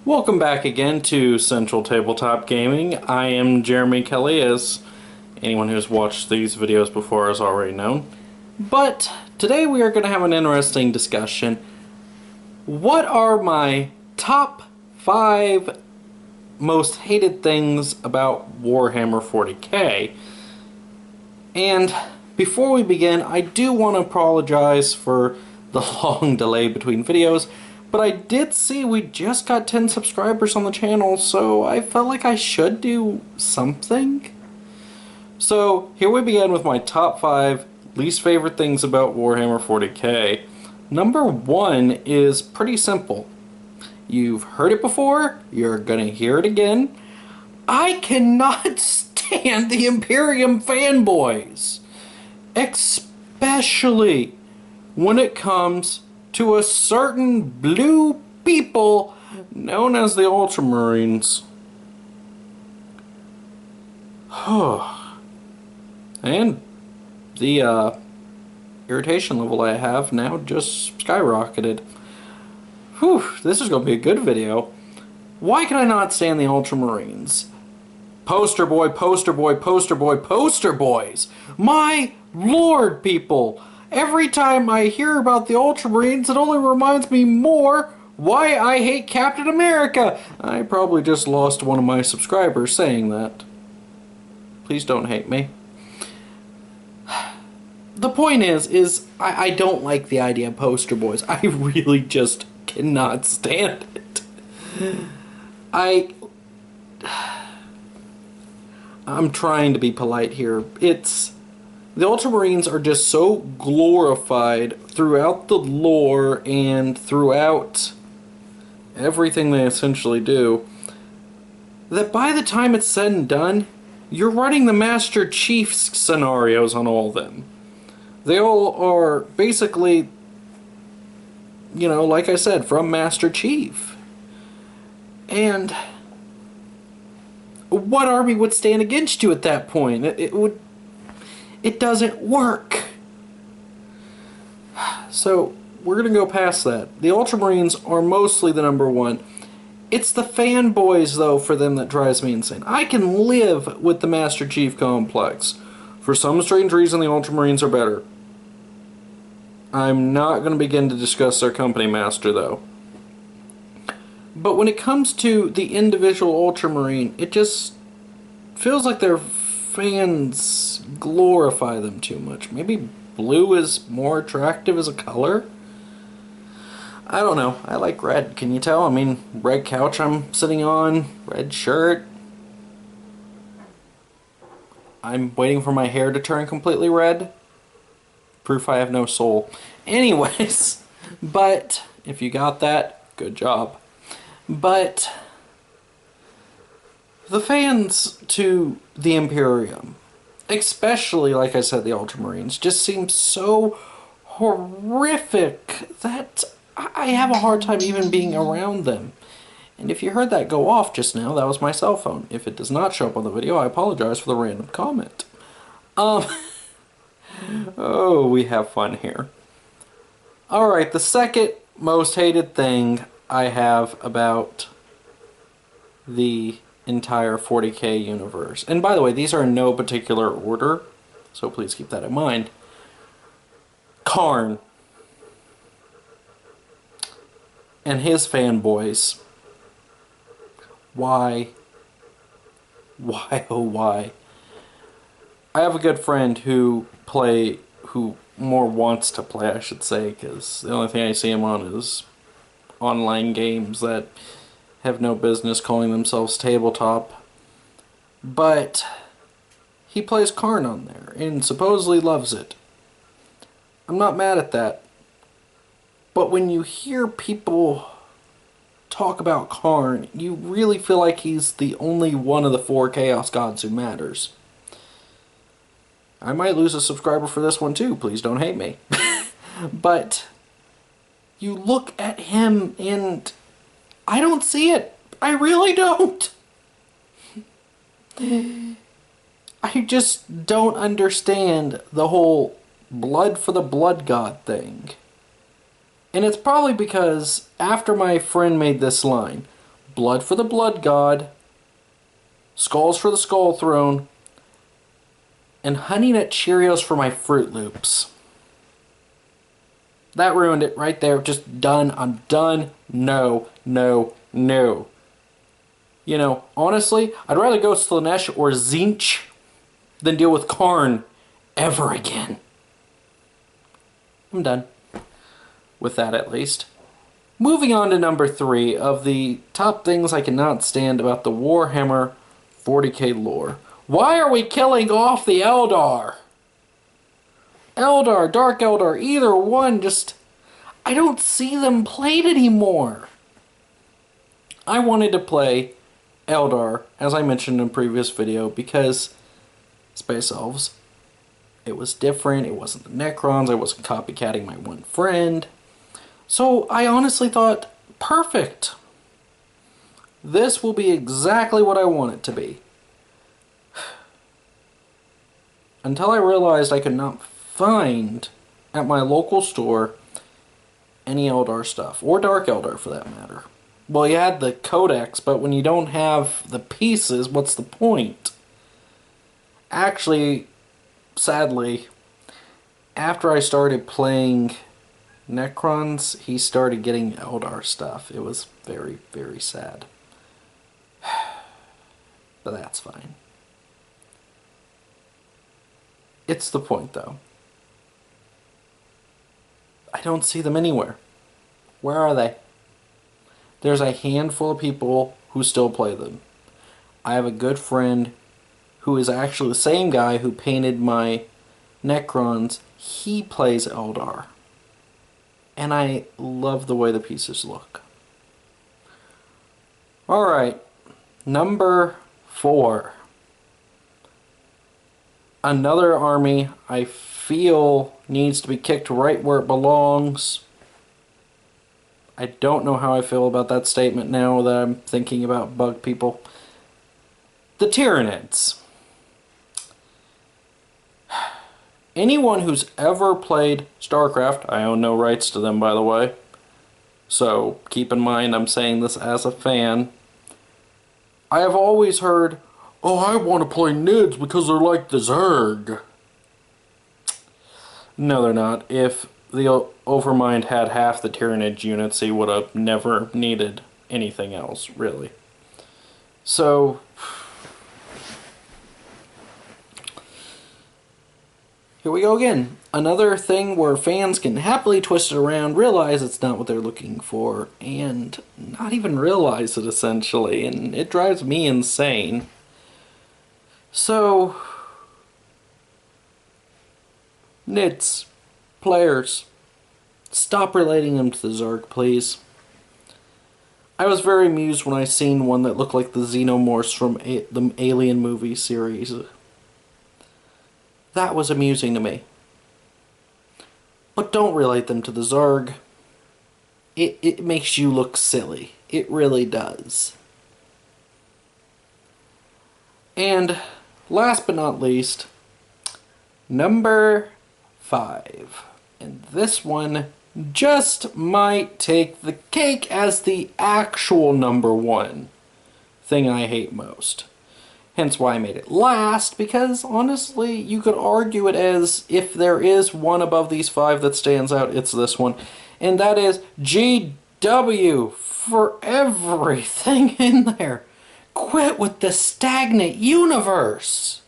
Welcome back again to Central Tabletop Gaming. I am Jeremy Kelly, as anyone who's watched these videos before has already known. But today we are going to have an interesting discussion. What are my top 5 most hated things about Warhammer 40k? And before we begin, I do want to apologize for the long delay between videos. But I did see we just got 10 subscribers on the channel, so I felt like I should do something. So here we begin with my top 5 least favorite things about Warhammer 40k. Number 1 is pretty simple. You've heard it before, you're gonna hear it again. I cannot stand the Imperium fanboys. Especially when it comes to a certain blue people known as the Ultramarines. And the irritation level I have now just skyrocketed. Whew, this is going to be a good video. Why can I not stand the Ultramarines? Poster boy, poster boy, poster boy, poster boys! My lord, people! Every time I hear about the Ultramarines, it only reminds me more why I hate Captain America. I probably just lost one of my subscribers saying that. Please don't hate me. The point is I don't like the idea of poster boys. I really just cannot stand it. I'm trying to be polite here. The Ultramarines are just so glorified throughout the lore and throughout everything they essentially do that by the time it's said and done, you're running the Master Chief's scenarios on all of them. They all are basically, you know, like I said, from Master Chief. And what army would stand against you at that point? It doesn't work. So, we're going to go past that. The Ultramarines are mostly the number 1. It's the fanboys, though, for them that drives me insane. I can live with the Master Chief complex. For some strange reason, the Ultramarines are better. I'm not going to begin to discuss their company master, though. But when it comes to the individual Ultramarine, it just feels like their fans glorify them too much. Maybe blue is more attractive as a color? I don't know. I like red. Can you tell? I mean, red couch I'm sitting on, red shirt. I'm waiting for my hair to turn completely red. Proof I have no soul. Anyways, but if you got that, good job. But the fans to the Imperium, especially, like I said, the Ultramarines, just seem so horrific that I have a hard time even being around them. And if you heard that go off just now, that was my cell phone. If it does not show up on the video, I apologize for the random comment. Oh, we have fun here. Alright, the second most hated thing I have about the entire 40k universe. And by the way, these are in no particular order, so please keep that in mind. Karn and his fanboys. Why? Why, oh why? I have a good friend who more wants to play, I should say, because the only thing I see him on is online games that have no business calling themselves tabletop. But he plays Karn on there and supposedly loves it. I'm not mad at that. But when you hear people talk about Karn, you really feel like he's the only one of the 4 Chaos Gods who matters. I might lose a subscriber for this one too, please don't hate me. But you look at him and I don't see it. I really don't. I just don't understand the whole blood for the blood god thing. And it's probably because after my friend made this line, blood for the blood god, skulls for the skull throne, and Honey Nut Cheerios for my Fruit Loops. That ruined it right there. Just done. I'm done. No, no, no. You know, honestly, I'd rather go Slanesh or Zinch than deal with Karn ever again. I'm done. With that, at least. Moving on to number 3 of the top things I cannot stand about the Warhammer 40k lore. Why are we killing off the Eldar? Eldar, Dark Eldar, either one, just... I don't see them played anymore. I wanted to play Eldar, as I mentioned in a previous video, because Space Elves, it was different, it wasn't the Necrons, I wasn't copycatting my one friend. So I honestly thought, perfect. This will be exactly what I want it to be. Until I realized I could not find at my local store any Eldar stuff, or Dark Eldar for that matter. Well, you had the codex, but when you don't have the pieces, what's the point? Actually, sadly, after I started playing Necrons, he started getting Eldar stuff. It was very, very sad. But that's fine. It's the point, though. I don't see them anywhere. Where are they? There's a handful of people who still play them. I have a good friend who is actually the same guy who painted my Necrons. He plays Eldar. And I love the way the pieces look. Alright, number 4. Another army I feel needs to be kicked right where it belongs. I don't know how I feel about that statement now that I'm thinking about bug people. The Tyranids. Anyone who's ever played StarCraft, I own no rights to them by the way, so keep in mind I'm saying this as a fan. I have always heard, oh, I want to play Nids because they're like the Zerg. No, they're not. If the Overmind had half the Tyranid units, he would have never needed anything else, really. So, here we go again. Another thing where fans can happily twist it around, realize it's not what they're looking for, and not even realize it, essentially, and it drives me insane. So, Nids, players, stop relating them to the Zerg, please. I was very amused when I seen one that looked like the Xenomorphs from the Alien movie series. That was amusing to me. But don't relate them to the Zerg. It makes you look silly. It really does. And last but not least, number 5. And this one just might take the cake as the actual number 1 thing I hate most. Hence why I made it last, because honestly, you could argue it as if there is one above these 5 that stands out, it's this one. And that is GW for everything in there. Quit with the stagnant universe.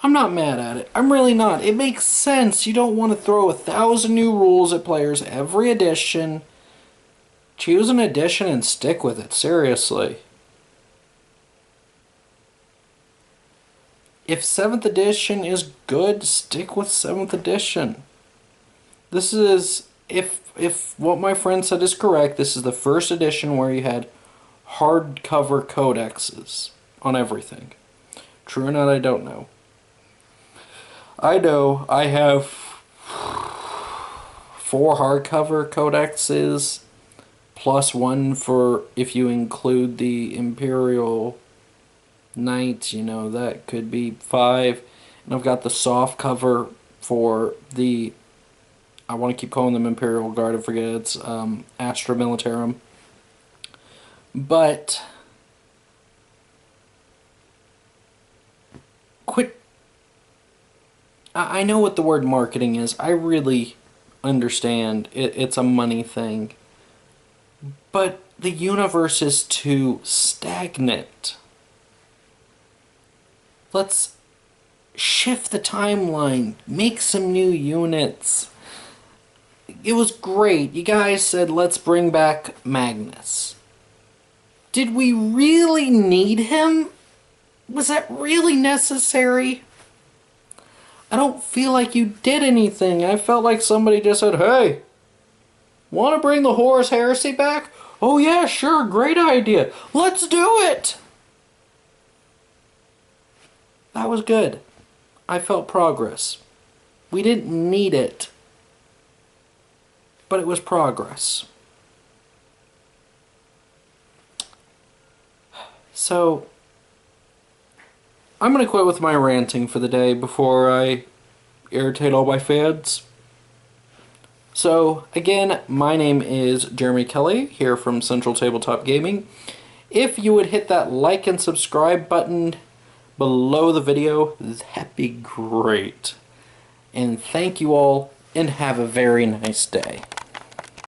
I'm not mad at it. I'm really not. It makes sense. You don't want to throw 1,000 new rules at players every edition. Choose an edition and stick with it. Seriously. If 7th edition is good, stick with 7th edition. This is, if what my friend said is correct, this is the first edition where you had hardcover codexes on everything. True or not, I don't know. I know I have 4 hardcover codexes, plus 1 for if you include the Imperial Knights, you know, that could be 5. And I've got the soft cover for the, I want to keep calling them Imperial Guard, I forget, it's Astra Militarum. But quit. I know what the word marketing is. I really understand. It's a money thing. But the universe is too stagnant. Let's shift the timeline. Make some new units. It was great. You guys said, let's bring back Magnus. Did we really need him? Was that really necessary? I don't feel like you did anything. I felt like somebody just said, hey, want to bring the Horus Heresy back? Oh yeah, sure, great idea. Let's do it! That was good. I felt progress. We didn't need it, but it was progress. So, I'm going to quit with my ranting for the day before I irritate all my fans. So, again, my name is Jeremy Kelly, here from Central Tabletop Gaming. If you would hit that like and subscribe button below the video, that'd be great. And thank you all, and have a very nice day.